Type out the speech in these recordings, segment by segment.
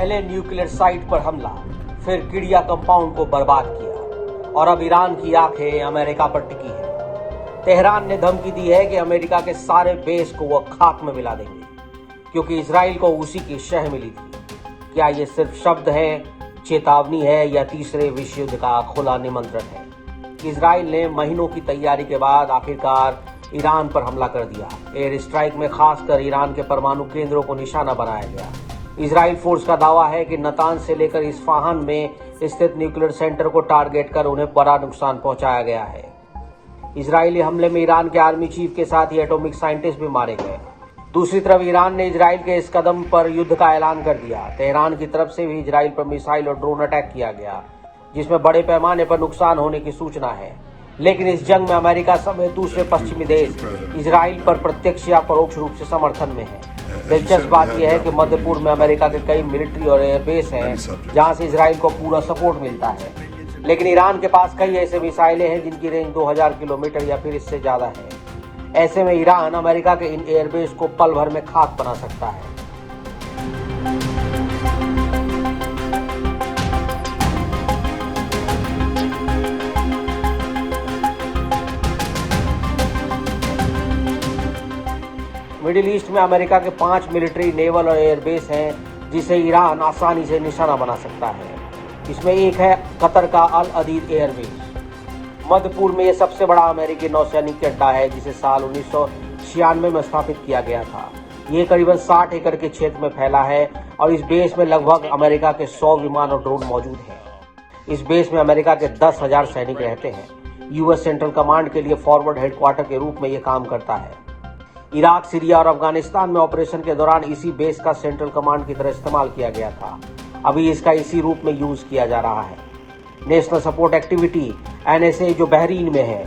पहले nuclear site पर हमला, फिर किड़िया कंपाउंड को बर्बाद किया और अब ईरान की आंखें अमेरिका पर टिकी है। तेहरान ने धमकी दी है कि अमेरिका के सारे बेस को वह खाक में मिला देंगे, क्योंकि इजराइल को उसी की शह मिली थी। क्या ये सिर्फ शब्द है, चेतावनी है या तीसरे विश्व युद्ध का खुला निमंत्रण है? इजराइल ने महीनों की तैयारी के बाद आखिरकार ईरान पर हमला कर दिया। एयर स्ट्राइक में खासकर ईरान के परमाणु केंद्रों को निशाना बनाया गया। इजराइल फोर्स का दावा है कि नातांज से लेकर इस्फहान में स्थित न्यूक्लियर सेंटर को टारगेट कर उन्हें बड़ा नुकसान पहुंचाया गया है। इजरायली हमले में ईरान के आर्मी चीफ के साथ ही एटॉमिक साइंटिस्ट भी मारे गए। दूसरी तरफ ईरान ने इजराइल के इस कदम पर युद्ध का ऐलान कर दिया। तेहरान की तरफ से भी इजराइल पर मिसाइल और ड्रोन अटैक किया गया, जिसमें बड़े पैमाने पर नुकसान होने की सूचना है। लेकिन इस जंग में अमेरिका समेत दूसरे पश्चिमी देश इजराइल पर प्रत्यक्ष या परोक्ष रूप से समर्थन में है। दिलचस्प बात यह है कि मध्य पूर्व में अमेरिका के कई मिलिट्री और एयरबेस हैं जहां से इजराइल को पूरा सपोर्ट मिलता है। लेकिन ईरान के पास कई ऐसे मिसाइलें हैं जिनकी रेंज 2000 किलोमीटर या फिर इससे ज्यादा है। ऐसे में ईरान अमेरिका के इन एयरबेस को पल भर में खाक बना सकता है। मिडिल ईस्ट में अमेरिका के 5 मिलिट्री, नेवल और एयरबेस हैं जिसे ईरान आसानी से निशाना बना सकता है। इसमें एक है कतर का अल अदीद एयरबेस। मध्य पूर्व में यह सबसे बड़ा अमेरिकी नौसैनिक अड्डा है, जिसे साल 1996 में स्थापित किया गया था। ये करीबन 60 एकड़ के क्षेत्र में फैला है और इस बेस में लगभग अमेरिका के 100 विमान और ड्रोन मौजूद हैं। इस बेस में अमेरिका के 10,000 सैनिक रहते हैं। यूएस सेंट्रल कमांड के लिए फॉरवर्ड हेडक्वार्टर के रूप में यह काम करता है। इराक, सीरिया और अफगानिस्तान में ऑपरेशन के दौरान इसी बेस का सेंट्रल कमांड की तरह इस्तेमाल किया गया था। अभी इसका इसी रूप में यूज किया जा रहा है। नेशनल सपोर्ट एक्टिविटी NSA जो बहरीन में है,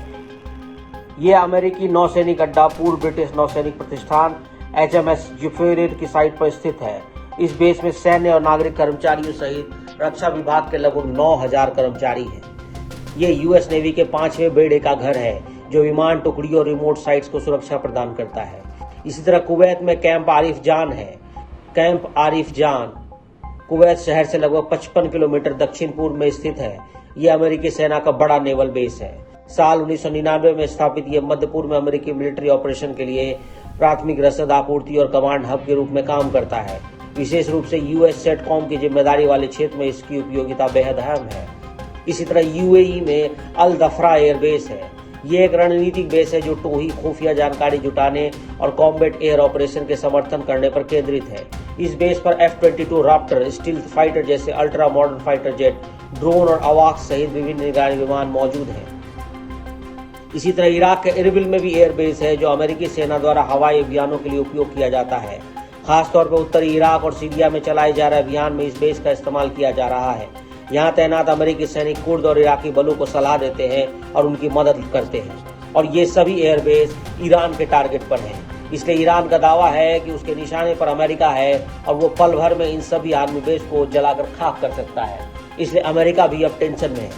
ये अमेरिकी नौसैनिक अड्डा पूर्व ब्रिटिश नौसैनिक प्रतिष्ठान HMS जुफेरिर की साइट पर स्थित है। इस बेस में सैन्य और नागरिक कर्मचारियों सहित रक्षा विभाग के लगभग 9000 कर्मचारी हैं। ये यूएस नेवी के 5वें बेड़े का घर है, जो विमान टुकड़ी और रिमोट साइट्स को सुरक्षा प्रदान करता है। इसी तरह कुवैत में कैंप आरिफ जान है। कैंप आरिफ जान कुवैत शहर से लगभग 55 किलोमीटर दक्षिण पूर्व में स्थित है। यह अमेरिकी सेना का बड़ा नेवल बेस है। साल 1999 में स्थापित यह मध्य पूर्व में अमेरिकी मिलिट्री ऑपरेशन के लिए प्राथमिक रसद आपूर्ति और कमांड हब के रूप में काम करता है। विशेष रूप से यूएस सेटकॉम की जिम्मेदारी वाले क्षेत्र में इसकी उपयोगिता बेहद अहम है। इसी तरह यूएई में अल दफरा एयरबेस है। ये एक रणनीतिक बेस है जो टोही, खुफिया जानकारी जुटाने और कॉम्बैट एयर ऑपरेशन के समर्थन करने पर केंद्रित है। इस बेस पर F-22 राप्टर, स्टील्थ फाइटर जैसे ultra modern fighter jet, drone और अवाक सहित विभिन्न निगरानी विमान मौजूद हैं। इसी तरह इराक के इरबिल में भी एयरबेस है, जो अमेरिकी सेना द्वारा हवाई अभियानों के लिए उपयोग किया जाता है। खासतौर पर उत्तरी इराक और सीरिया में चलाए जा रहे अभियान में इस बेस का इस्तेमाल किया जा रहा है। यहाँ तैनात अमेरिकी सैनिक कुर्द और इराकी बलों को सलाह देते हैं और उनकी मदद करते हैं। और ये सभी एयरबेस ईरान के टारगेट पर हैं। इसलिए ईरान का दावा है कि उसके निशाने पर अमेरिका है और वो पल भर में इन सभी आर्मी बेस को जलाकर खाक कर सकता है। इसलिए अमेरिका भी अब टेंशन में है।